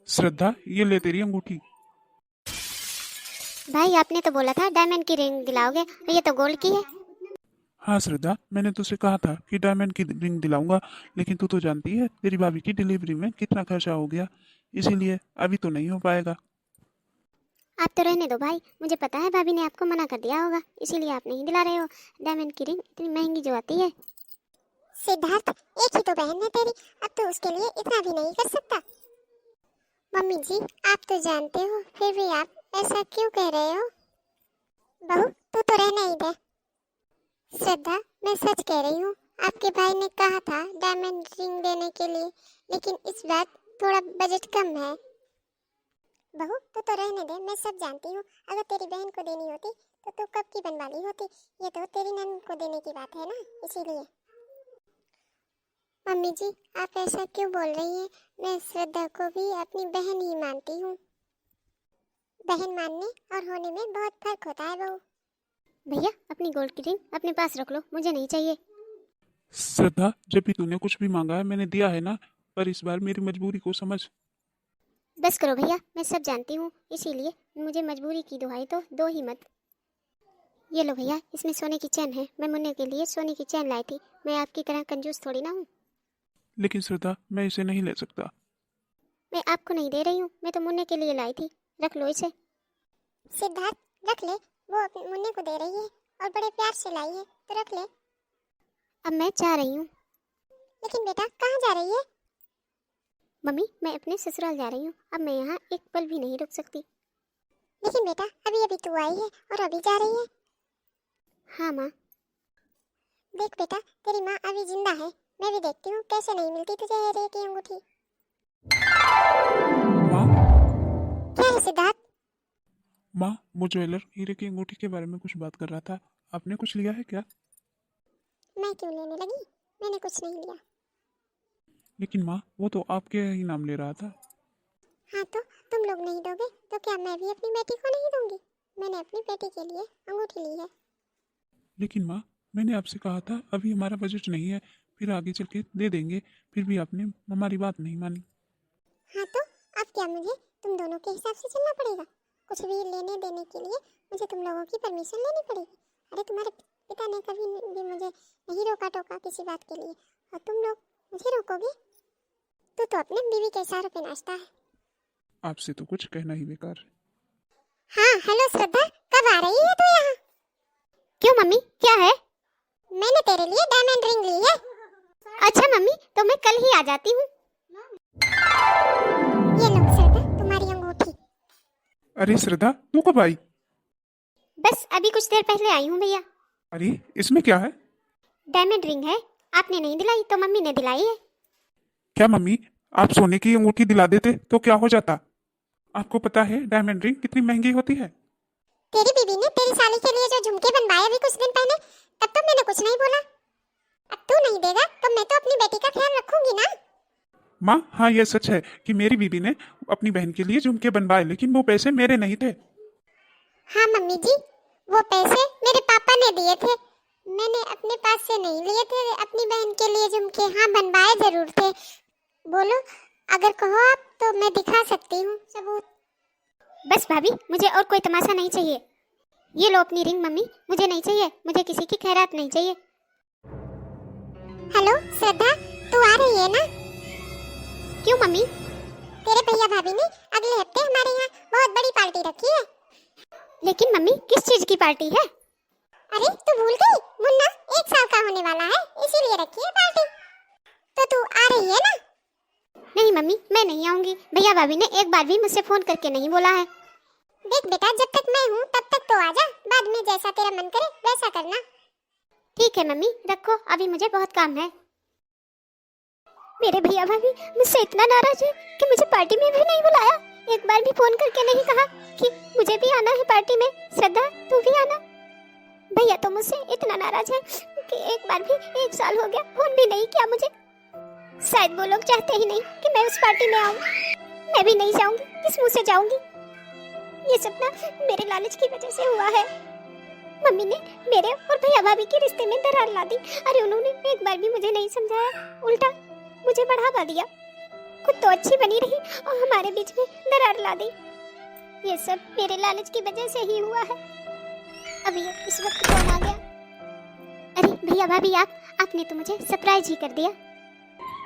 श्रद्धा, ये ले तेरी अंगूठी। भाई आपने तो बोला था डायमंड की रिंग दिलाओगे, ये तो गोल्ड की है। हाँ श्रद्धा, मैंने तुझसे कहा था कि डायमंड की रिंग दिलाऊंगा, लेकिन तू तो जानती है तेरी भाभी की डिलीवरी में कितना खर्चा हो गया, इसीलिए अभी तो नहीं हो पाएगा। आप तो रहने दो भाई, मुझे पता है भाभी ने आपको मना कर दिया होगा, इसीलिए आप नहीं दिला रहे हो। डायमंड की रिंग इतनी महंगी जो आती है। सिद्धार्थ, एक ही तो बहन है तेरी, अब तो उसके लिए इतना भी नहीं कर सकता। मम्मी जी, आप तो जानते हो, फिर भी आप ऐसा क्यों कह रहे हो? बहू, तू तो रहने ही दे। श्रद्धा, मैं सच कह रही हूँ। आपके भाई ने कहा था डायमंड रिंग देने के लिए, लेकिन इस बार थोड़ा बजट कम है। बहू, तू तो रहने दे, मैं सब जानती हूँ। अगर तेरी बहन को देनी होती तो तू कब की बनवा ली होती। ये तो तेरी नंद को देने की बात है ना, इसीलिए। मम्मी जी, आप ऐसा क्यों बोल रही हैं? मैं श्रद्धा को भी अपनी बहन ही मानती हूँ। बहन मानने और होने में बहुत फर्क होता है बहू। भैया अपनी गोल्ड की रिंग अपने पास रख लो, मुझे नहीं चाहिए। श्रद्धा, जब भी तूने कुछ भी मांगा है मैंने दिया है ना, पर इस बार मेरी मजबूरी को समझ। बस करो भैया, मैं सब जानती हूँ, इसीलिए मुझे मजबूरी की दुहाई तो दो ही मत। ये लो भैया, इसमें सोने की चैन है, मैं मुन्ने के लिए सोने की चैन लाई थी। मैं आपकी तरह कंजूस थोड़ी ना हूँ। लेकिन श्रद्धा, मैं इसे नहीं ले सकता। मैं आपको नहीं दे रही हूँ, मैं तो मुन्ने के लिए लाई थी। रख लो इसे। सिद्धार्थ, रख ले, वो अपने मुन्ने को दे रही है और बड़े प्यार से लाई है, तो रख ले। अब मैं जा रही हूँ। लेकिन बेटा, कहाँ जा रही है? मम्मी, मैं अपने ससुराल जा रही हूँ, अब मैं यहाँ एक पल भी नहीं रुक सकती। लेकिन बेटा, अभी अभी तू आई है और अभी जा रही है। हाँ माँ। देख बेटा, तेरी माँ अभी जिंदा है। मैं भी देखती हूँ कैसे नहीं मिलती तुझे हीरे की अंगूठी। माँ, क्या है सिद्धार्थ? माँ, वो ज्वेलर हीरे की अंगूठी के बारे में कुछ बात कर रहा था, आपने कुछ लिया है क्या? मैं क्यों लेने लगी? मैंने कुछ नहीं लिया। लेकिन माँ, वो तो आपके ही नाम ले रहा था। हाँ, तो तुम लोग नहीं दोगे तो क्या मैं भी अपनी बेटी को नहीं दूंगी? मैंने अपनी बेटी के लिए अंगूठी ली है। लेकिन माँ, मैंने आपसे कहा था अभी हमारा बजट नहीं है, फिर आगे चल के दे देंगे, फिर भी आपने हमारी बात नहीं मानी। हाँ, तो अब क्या मुझे तुम दोनों के हिसाब से चलना पड़ेगा? कुछ भी लेने देने के लिए मुझे तुम लोगों की परमिशन लेनी पड़ेगी। अरे तुम्हारे पिता ने कभी भी मुझे नहीं रोका टोका किसी बात के लिए, और तुम लोग मुझे रोकोगे? तू तो अपने बीवी के इशारों पे नाचता है। आपसे तो कुछ कहना ही बेकार है। हाँ, हेलो श्रद्धा, कब आ रही है तू यहाँ? क्यों मम्मी, क्या है? मैंने तेरे लिए डायमंड रिंग ली है। अच्छा मम्मी, तो मैं कल ही आ जाती हूँ। ये लो श्रद्धा, तुम्हारी अंगूठी। अरे श्रद्धा, तू कब आई? बस अभी कुछ देर पहले आई हूँ भैया। अरे इसमें क्या है? डायमंड रिंग है, आपने नहीं दिलाई तो मम्मी ने दिलाई है। क्या मम्मी, आप सोने की अंगूठी दिला देते तो क्या हो जाता? आपको पता है डायमंड रिंग कितनी महंगी होती है? तेरी बीबी ने तेरी साली के लिए जो झुमके बनवाए अभी कुछ दिन पहले, तब तो मैंने कुछ नहीं बोला। अब तू नहीं देगा तो मैं तो अपनी बेटी का ख्याल रखूंगी ना। माँ, हाँ ये सच है कि मेरी बीबी ने अपनी बहन के लिए झुमके बनवाए, लेकिन वो पैसे मेरे नहीं थे। हाँ मम्मी जी, वो पैसे मेरे पापा ने दिए थे। मैंने अपने पास से नहीं लिए थे अपनी बहन के लिए झुमके। हाँ, बनवाए जरूर थे। बोलो, अगर कहो आप तो मैं दिखा सकती हूँ सबूत। बस भाभी, मुझे और कोई तमाशा नहीं चाहिए। ये लो अपनी रिंग मम्मी, मुझे नहीं चाहिए, मुझे किसी की खैरात नहीं चाहिए। हेलो श्रद्धा, तू आ रही है ना? क्यों मम्मी? तेरे भैया भाभी ने अगले हफ्ते हमारे यहाँ बहुत बड़ी पार्टी रखी है। लेकिन मम्मी, किस चीज की पार्टी है? अरे तू भूल गई? मुन्ना 1 साल का होने वाला है, इसीलिए रखी है पार्टी। तो तू आ रही है ना? नहीं मम्मी, मैं नहीं आऊंगी। भैया भाभी ने एक बार भी मुझसे फोन करके नहीं बोला है। देख बेटा, जब तक मैं हूँ तब तक तो आजा, बाद में जैसा तेरा मन करे वैसा करना। ठीक है मम्मी, रखो, अभी मुझे बहुत काम है। मेरे भैया भाभी मुझसे इतना नाराज है कि मुझे पार्टी में भी नहीं बुलाया। एक बार भी फोन करके नहीं कहा कि मुझे भी आना है पार्टी में। श्रद्धा, तू भी आना। भैया तो मुझसे इतना नाराज है कि एक बार भी 1 साल हो गया फोन भी नहीं किया मुझे। शायद वो लोग चाहते ही नहीं कि मैं उस पार्टी में आऊं। मैं भी नहीं जाऊंगी, किस मुंह से जाऊंगी? ये सब ना मेरे लालच की वजह से हुआ है। मम्मी ने मेरे और भैया भाभी के रिश्ते में दरार ला दी। अरे उन्होंने एक बार भी मुझे नहीं समझाया, उल्टा मुझे बढ़ावा दिया। खुद तो अच्छी बनी रही और हमारे बीच में दरार ला दी। ये सब मेरे लालच की वजह से ही हुआ है। अभी इस वक्त कौन आ गया? अरे भैया भाभी, आपने तो मुझे सरप्राइज ही कर दिया।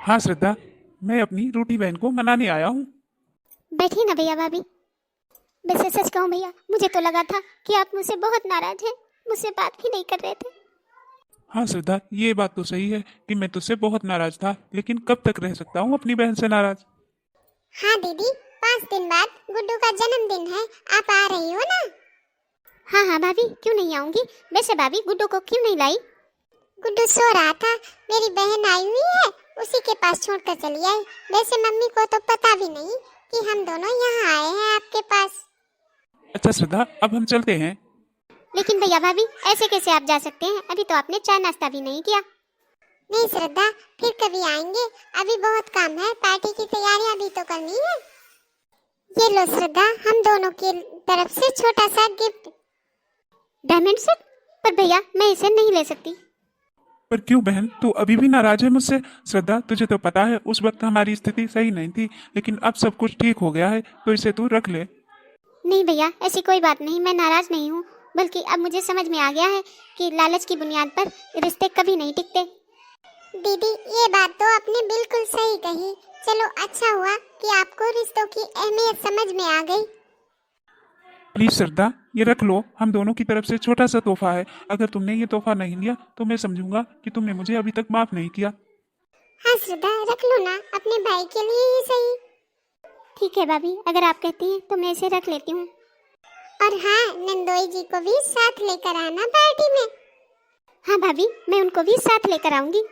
हाँ श्रद्धा, मैं अपनी रूठी बहन को मनाने आया हूँ। बैठिए ना भैया भाभी। वैसे सच कहूँ भैया, मुझे तो लगा था कि आप मुझसे बहुत नाराज हैं, मुझसे बात भी नहीं कर रहे थे। हाँ श्रद्धा, ये बात तो सही है कि मैं तुझसे बहुत नाराज था, लेकिन कब तक रह सकता हूँ अपनी बहन से नाराज। हाँ दीदी, 5 दिन बाद गुड्डू का जन्मदिन है, आप आ रही हो ना? हाँ हाँ भाभी, क्यों नहीं आऊंगी। वैसे भाभी, गुड्डू को क्यों नहीं लाई? गुड्डू सो रहा था, मेरी बहन आई हुई है, उसी के पास छोड़कर चली आई। वैसे मम्मी को तो पता भी नहीं कि हम दोनों यहाँ आए हैं आपके पास। अच्छा श्रद्धा, अब हम चलते हैं। लेकिन भैया भाभी, ऐसे कैसे आप जा सकते हैं? अभी तो आपने चाय नाश्ता भी नहीं किया। नहीं श्रद्धा, फिर कभी आएंगे, अभी बहुत काम है, पार्टी की तैयारियां भी तो करनी है। ये लो श्रद्धा, हम दोनों की तरफ से छोटा सा गिफ्ट। Diamond set? पर भैया, मैं इसे नहीं ले सकती। पर क्यों बहन, तू अभी भी नाराज है मुझसे? श्रद्धा, तुझे तो पता है उस वक्त हमारी स्थिति सही नहीं थी, लेकिन अब सब कुछ ठीक हो गया है, तो इसे तू रख ले। नहीं भैया, ऐसी कोई बात नहीं, मैं नाराज नहीं हूँ। बल्कि अब मुझे समझ में आ गया है कि लालच की बुनियाद पर रिश्ते कभी नहीं टिकते। दीदी, ये बात तो आपने बिल्कुल सही कही। चलो अच्छा हुआ कि आपको रिश्तों की अहमियत समझ में आ गई। प्लीज श्रद्धा, ये रख लो, हम दोनों की तरफ से छोटा सा तोहफा है। अगर तुमने ये तोहफा नहीं लिया तो मैं समझूंगा कि तुमने मुझे अभी तक माफ नहीं किया। हाँ श्रद्धा, रख लो ना, अपने भाई के लिए ही सही। ठीक है भाभी, अगर आप कहती हैं तो मैं इसे रख लेती हूँ। और हाँ, नंदोई जी को भी साथ लेकर आना पार्टी में। हाँ भाभी, मैं उनको भी साथ लेकर आऊंगी।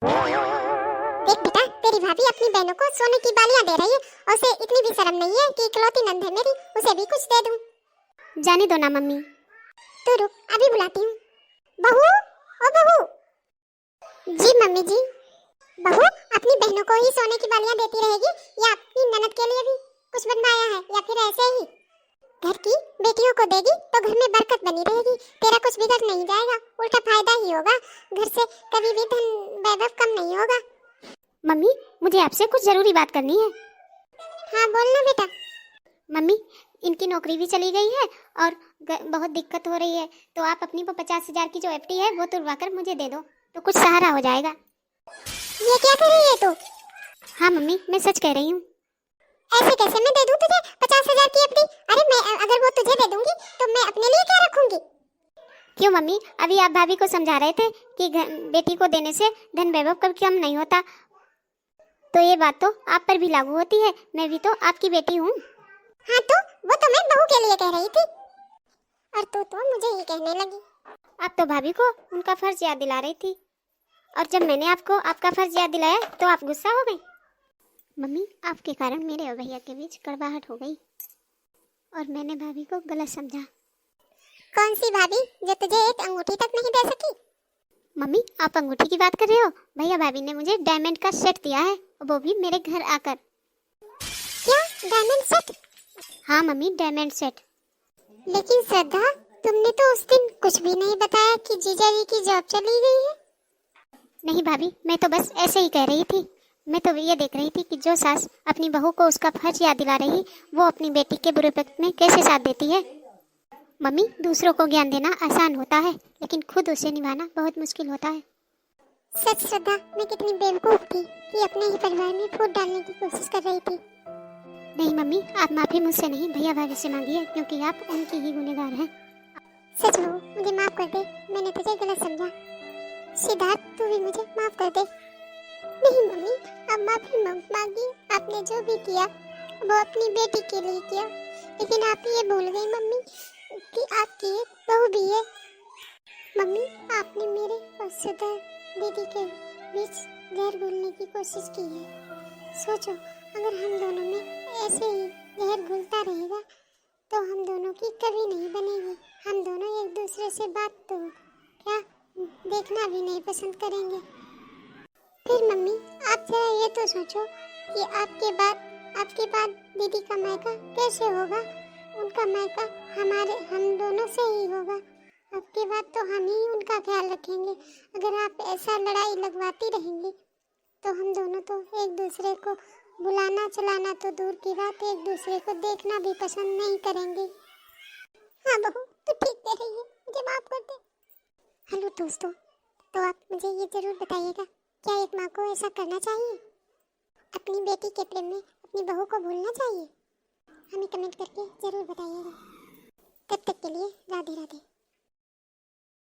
देख बेटा, तेरी भाभी अपनी बहनों को सोने की बालियां दे रही है और उसे इतनी भी शर्म नहीं है कि इकलौती नंद है मेरी, उसे भी कुछ दे दूं। जाने दो ना मम्मी। तू रुक, अभी बुलाती हूँ। बहू, ओ बहू। जी मम्मी जी। बहू अपनी बहनों को ही सोने की बालियां देती रहेगी या अपनी ननद के लिए भी कुछ बनवाया है, या फिर ऐसे ही घर की बेटियों को देगी तो घर में बरकत बनी रहेगी, तेरा कुछ बिगड़ नहीं जाएगा, उल्टा फायदा ही होगा, घर से कभी भी धन वैभव कम नहीं होगा। मम्मी, मुझे आपसे कुछ जरूरी बात करनी है। हाँ बोलना बेटा। मम्मी, इनकी नौकरी भी चली गई है और बहुत दिक्कत हो रही है, तो आप अपनी वो 50,000 की जो एफडी है वो तुड़वा कर मुझे दे दो, तो कुछ सहारा हो जाएगा। ये क्या कर रही है तू? हाँ मम्मी, मैं सच कह रही हूँ। ऐसे कैसे मैं दे दूं तुझे 50,000 की एफडी? अरे मैं अगर वो तुझे दे दूंगी तो मैं अपने लिए क्या रखूंगी? क्यों मम्मी, अभी आप भाभी को समझा रहे थे कि बेटी को देने से धन वैभव कभी कम नहीं होता, तो ये बात तो आप पर भी लागू होती है, मैं भी तो आपकी बेटी हूँ। हाँ तो वो तो मैं बहू के लिए कह रही थी, और तू तो मुझे ही कहने लगी। आप तो भाभी को उनका फर्ज याद दिला रही थी, और जब मैंने आपको आपका फर्ज याद दिलाया तो आप गुस्सा हो गई। मम्मी, आपके कारण मेरे और भैया के बीच कड़वाहट हो गई और मैंने भाभी को गलत समझा। कौन सी भाभी जो तुझे एक अंगूठी तक नहीं दे सकी? मम्मी, आप अंगूठी की बात कर रहे हो? भैया भाभी ने मुझे डायमंड का सेट दिया है, वो भी मेरे घर आकर। क्या डायमंड सेट? हाँ मम्मी, डायमंड सेट। लेकिन श्रद्धा, तुमने तो उस दिन कुछ भी नहीं बताया कि जीजा जी की जॉब चली गई है। नहीं भाभी, मैं तो बस ऐसे ही कह रही थी। मैं तो ये देख रही थी कि जो सास अपनी बहू को उसका फर्ज याद दिला रही, वो अपनी बेटी के बुरे वक्त में कैसे साथ देती है। मम्मी, दूसरों को ज्ञान देना आसान होता है, लेकिन खुद उसे निभाना बहुत मुश्किल होता है। सच श्रद्धा, मैं कितनी बेवकूफ थी कि अपने ही परिवार में फूट डालने की कोशिश कर रही थी। नहीं मम्मी, आप माफी मुझसे नहीं भैया भाभी से मांगिए, क्योंकि आप उनकी ही गुनहगार हैं। सच बहू, मुझे माफ कर दे, मैंने तुझे गलत समझा। सिद्धार्थ, तू भी मुझे माफ कर दे। नहीं मम्मी, अब माफी मांगी, आपने जो भी किया वो अपनी बेटी के लिए किया, लेकिन आप ये भूल गई मम्मी कि आपकी एक बहू भी है। मम्मी, आपने मेरे और सुधा दीदी के बीच जहर घुलने की कोशिश की है। सोचो, अगर हम दोनों में ऐसे ही जहर घुलता रहेगा तो हम दोनों की कभी नहीं बनेगी। हम दोनों एक दूसरे से बात तो क्या देखना भी नहीं पसंद करेंगे। फिर मम्मी, आप जरा ये तो सोचो कि आपके बाद दीदी का मायका कैसे होगा? उनका मायका हम दोनों से ही होगा। आपके बाद तो हम ही उनका ख्याल रखेंगे। अगर आप ऐसा लड़ाई लगवाती रहेंगी तो हम दोनों तो एक दूसरे को बुलाना चलाना तो दूर की बात, एक दूसरे को देखना भी पसंद नहीं करेंगे। हाँ बहू, तो ठीक कह रही है, मुझे माफ कर दे। हेलो दोस्तों, तो आप मुझे ये जरूर बताइएगा, क्या एक माँ को ऐसा करना चाहिए? अपनी बेटी के प्रेम में अपनी बहू को भूलना चाहिए? हमें कमेंट करके जरूर बताइए।